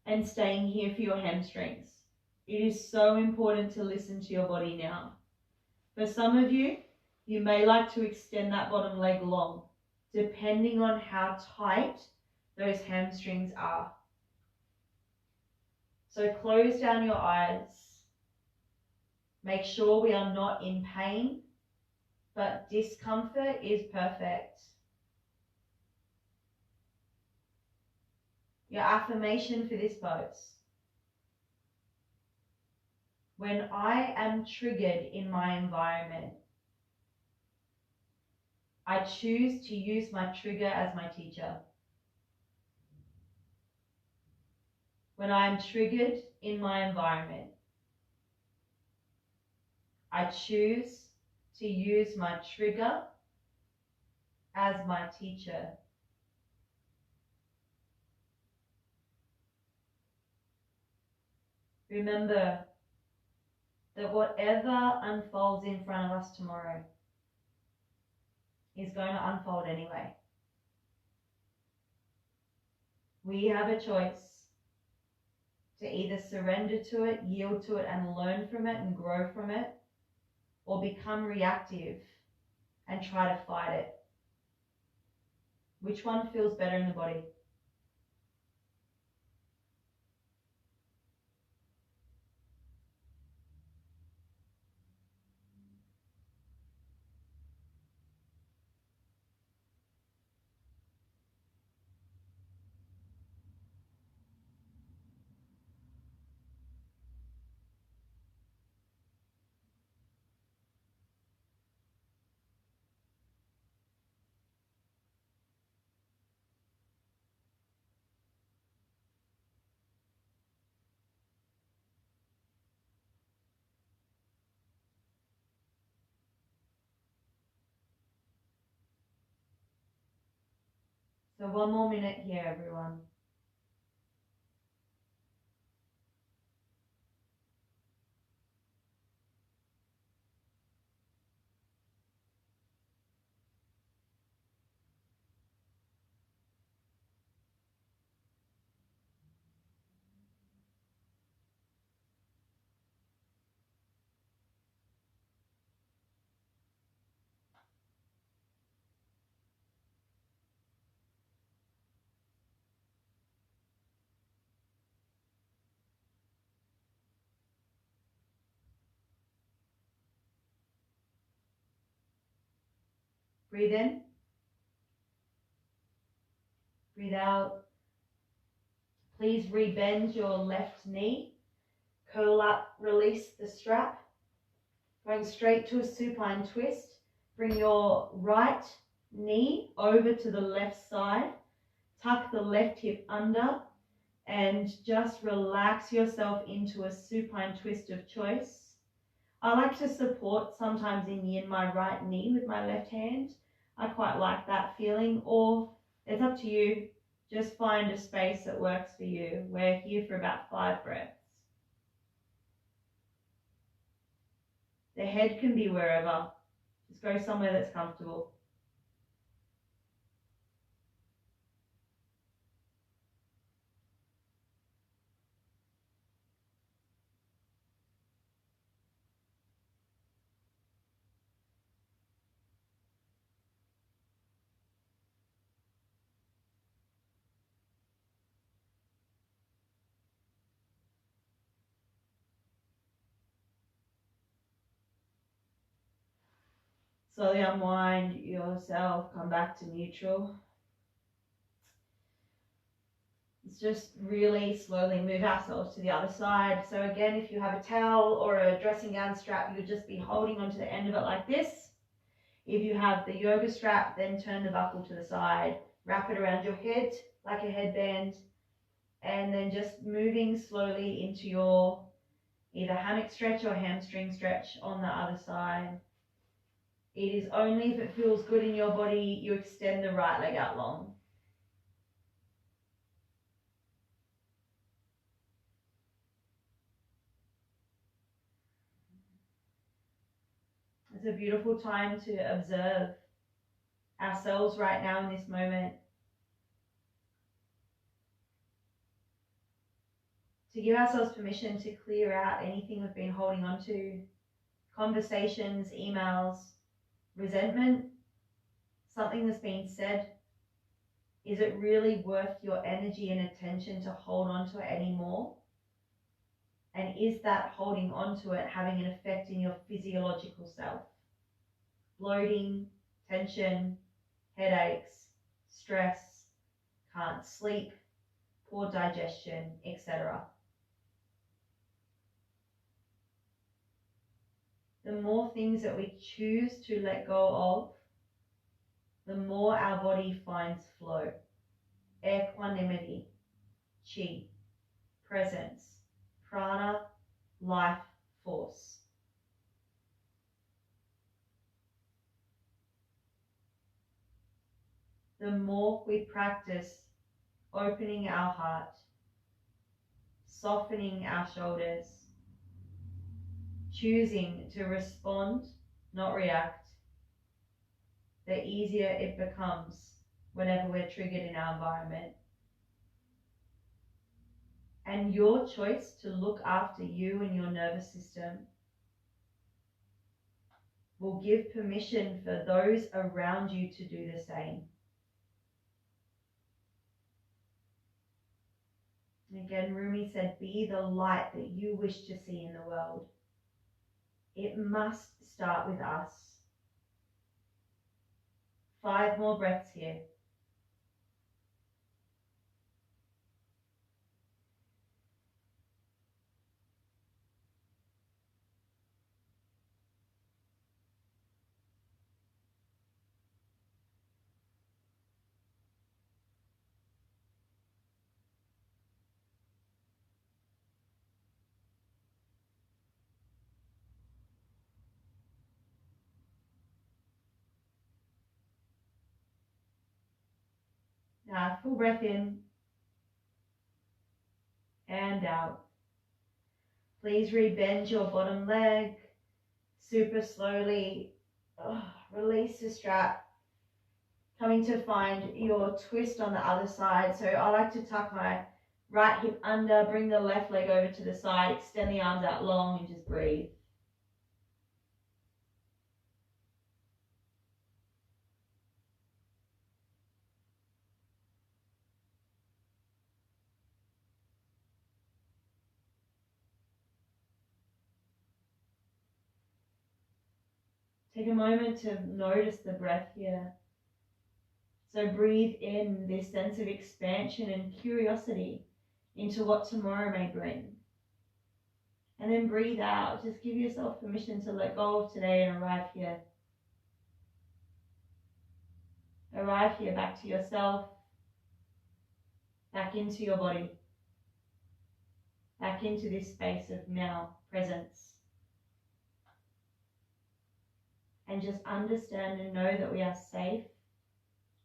and staying here for your hamstrings. It is so important to listen to your body now. For some of you, you may like to extend that bottom leg long, depending on how tight those hamstrings are. So close down your eyes. Make sure we are not in pain, but discomfort is perfect. Your affirmation for this pose. When I am triggered in my environment, I choose to use my trigger as my teacher. When I am triggered in my environment, I choose to use my trigger as my teacher. Remember that whatever unfolds in front of us tomorrow is going to unfold anyway. We have a choice to either surrender to it, yield to it, and learn from it and grow from it, or become reactive and try to fight it. Which one feels better in the body? So one more minute here, everyone. Breathe in. Breathe out. Please rebend your left knee. Curl up, release the strap. Going straight to a supine twist. Bring your right knee over to the left side. Tuck the left hip under and just relax yourself into a supine twist of choice. I like to support sometimes in my right knee with my left hand. I quite like that feeling, or it's up to you. Just find a space that works for you. We're here for about 5 breaths. The head can be wherever. Just go somewhere that's comfortable. Slowly unwind yourself, come back to neutral. Let's just really slowly move ourselves to the other side. So again, if you have a towel or a dressing gown strap, you'll just be holding onto the end of it like this. If you have the yoga strap, then turn the buckle to the side, wrap it around your head like a headband, and then just moving slowly into your either hammock stretch or hamstring stretch on the other side. It is only if it feels good in your body, you extend the right leg out long. It's a beautiful time to observe ourselves right now in this moment. To give ourselves permission to clear out anything we've been holding on to, conversations, emails, resentment, something that's been said. Is it really worth your energy and attention to hold on to it anymore? And is that holding on to it having an effect in your physiological self? Bloating, tension, headaches, stress, can't sleep, poor digestion, etc. The more things that we choose to let go of, the more our body finds flow, equanimity, chi, presence, prana, life force. The more we practice opening our heart, softening our shoulders, choosing to respond, not react, the easier it becomes whenever we're triggered in our environment. And your choice to look after you and your nervous system will give permission for those around you to do the same. Again, Rumi said, be the light that you wish to see in the world. It must start with us. 5 more breaths here. Now, full breath in and out. Please rebend your bottom leg. Super slowly release the strap. Coming to find your twist on the other side. So I like to tuck my right hip under, bring the left leg over to the side, extend the arms out long and just breathe. Take a moment to notice the breath here. So breathe in this sense of expansion and curiosity into what tomorrow may bring. And then breathe out. Just give yourself permission to let go of today and arrive here. Arrive here back to yourself, back into your body, back into this space of now, presence. And just understand and know that we are safe,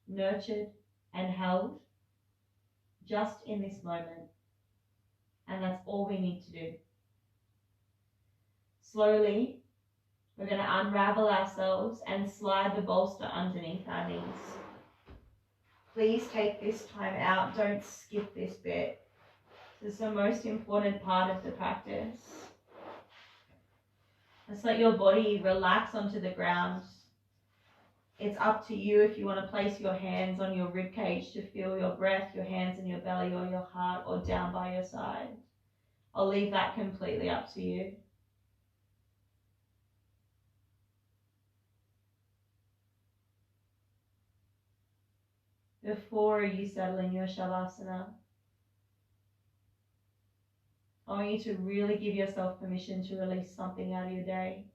nurtured and held just in this moment. And that's all we need to do. Slowly We're going to unravel ourselves and slide the bolster underneath our knees. Please take this time out. Don't skip this bit. This is the most important part of the practice. Just let your body relax onto the ground. It's up to you if you want to place your hands on your rib cage to feel your breath, your hands in your belly or your heart, or down by your side. I'll leave that completely up to you. Before you settle in your Shavasana, I want you to really give yourself permission to release something out of your day.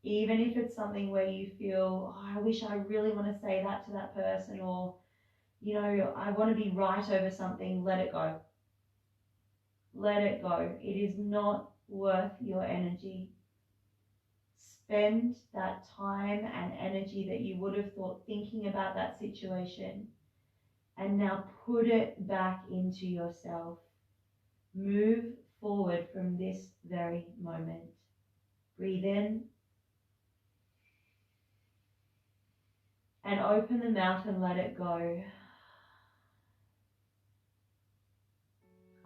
Even if it's something where you feel, oh, I wish I really want to say that to that person, or, you know, I want to be right over something, let it go. Let it go. It is not worth your energy. Spend that time and energy that you would have thought thinking about that situation, and now put it back into yourself. Move forward from this very moment. Breathe in and open the mouth and let it go.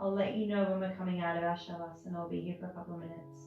I'll let you know when we're coming out of our Shavasana. I'll be here for a couple of minutes.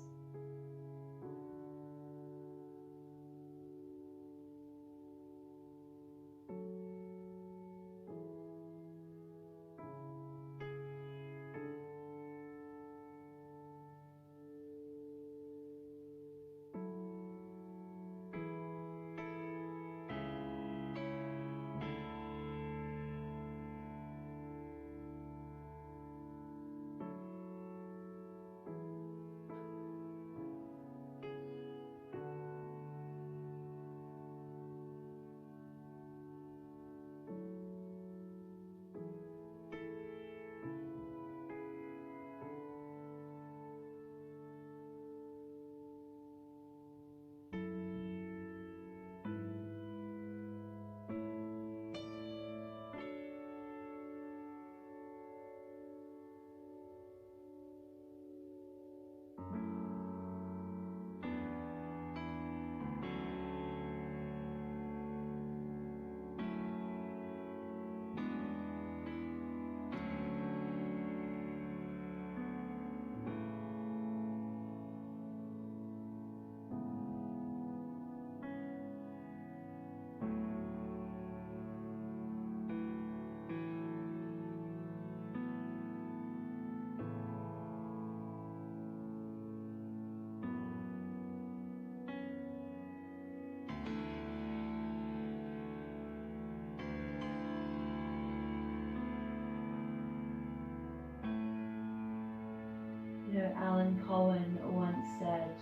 You know, Alan Cohen once said,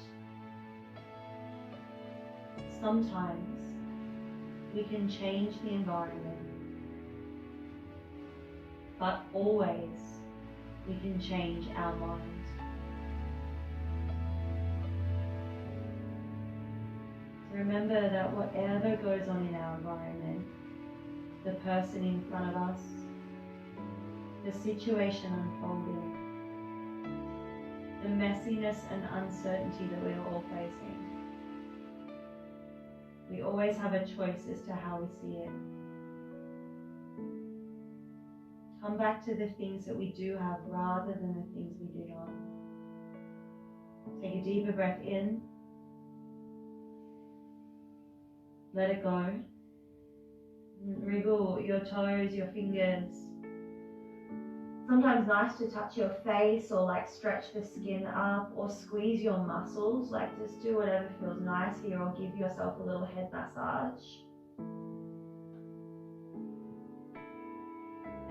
sometimes we can change the environment, but always we can change our mind. So remember that whatever goes on in our environment, the person in front of us, the situation unfolding, the messiness and uncertainty that we're all facing, we always have a choice as to how we see it. Come back to the things that we do have rather than the things we do not. Take a deeper breath in. Let it go. Wriggle your toes, your fingers. Sometimes nice to touch your face or like stretch the skin up or squeeze your muscles. Like just do whatever feels nice here, or give yourself a little head massage.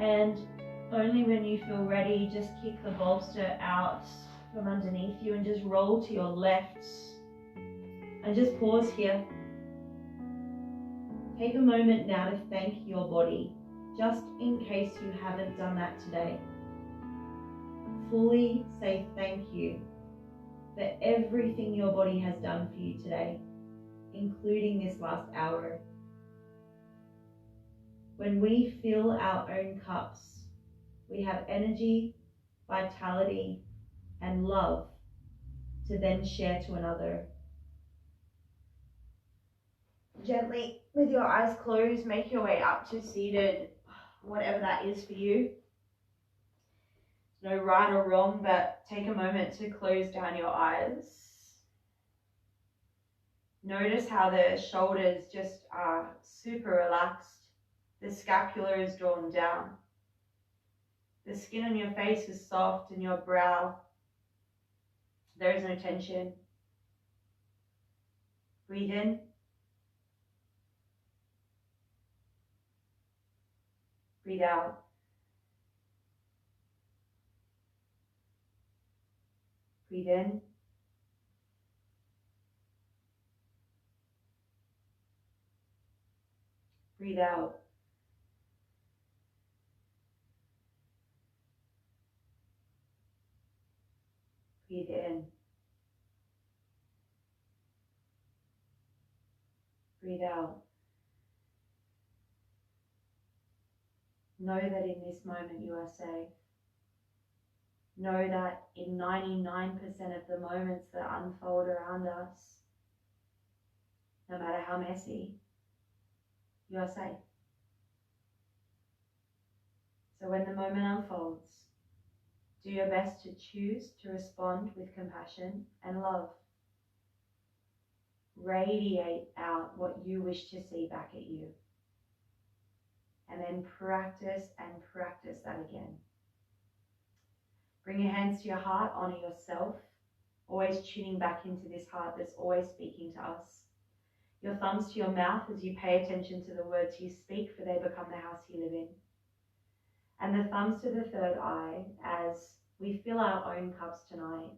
And only when you feel ready, just kick the bolster out from underneath you and just roll to your left. And just pause here. Take a moment now to thank your body, just in case you haven't done that today. Fully say thank you for everything your body has done for you today, including this last hour. When we fill our own cups, we have energy, vitality, and love to then share to another. Gently, with your eyes closed, make your way up to seated, whatever that is for you. No right or wrong, but take a moment to close down your eyes. Notice how the shoulders just are super relaxed. The scapula is drawn down. The skin on your face is soft and your brow, there is no tension. Breathe in. Breathe out. Breathe in. Breathe out. Breathe in. Breathe out. Know that in this moment you are safe. Know that in 99% of the moments that unfold around us, no matter how messy, you are safe. So when the moment unfolds, do your best to choose to respond with compassion and love. Radiate out what you wish to see back at you. And then practice and practice that again. Bring your hands to your heart, honor yourself, always tuning back into this heart that's always speaking to us. Your thumbs to your mouth as you pay attention to the words you speak, for they become the house you live in. And the thumbs to the third eye as we fill our own cups tonight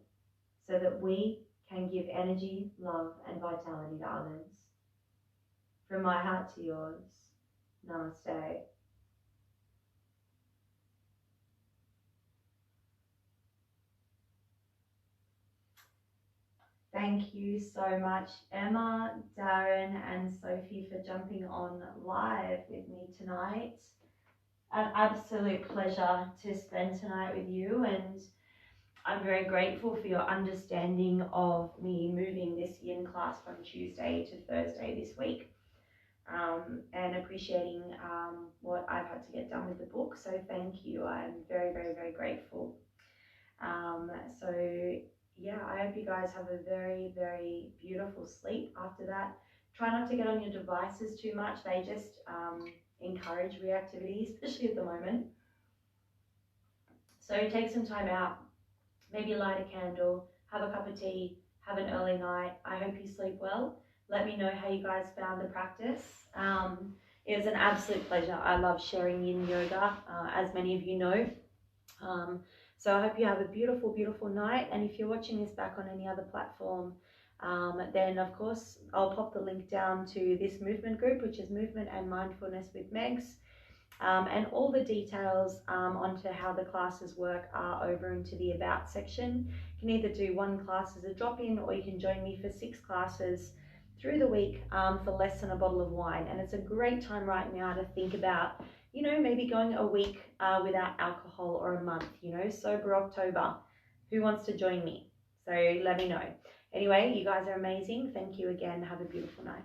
so that we can give energy, love, and vitality to others. From my heart to yours, namaste. Thank you so much, Emma, Darren, and Sophie, for jumping on live with me tonight. An absolute pleasure to spend tonight with you, and I'm very grateful for your understanding of me moving this yin class from Tuesday to Thursday this week, and appreciating what I've had to get done with the book. So thank you. I'm very, very, very grateful. So yeah, I hope you guys have a very, very beautiful sleep after that. Try not to get on your devices too much. They just encourage reactivity, especially at the moment. So take some time out, maybe light a candle, have a cup of tea, have an early night. I hope you sleep well. Let me know how you guys found the practice. It was an absolute pleasure. I love sharing yin yoga, as many of you know. So I hope you have a beautiful, beautiful night. And if you're watching this back on any other platform, then of course I'll pop the link down to this movement group, which is Movement and Mindfulness with Megs. And all the details onto how the classes work are over into the About section. You can either do one class as a drop-in, or you can join me for 6 classes through the week for less than a bottle of wine. And it's a great time right now to think about, you know, maybe going a week without alcohol, or a month, you know, sober October. Who wants to join me? So let me know. Anyway, you guys are amazing. Thank you again. Have a beautiful night.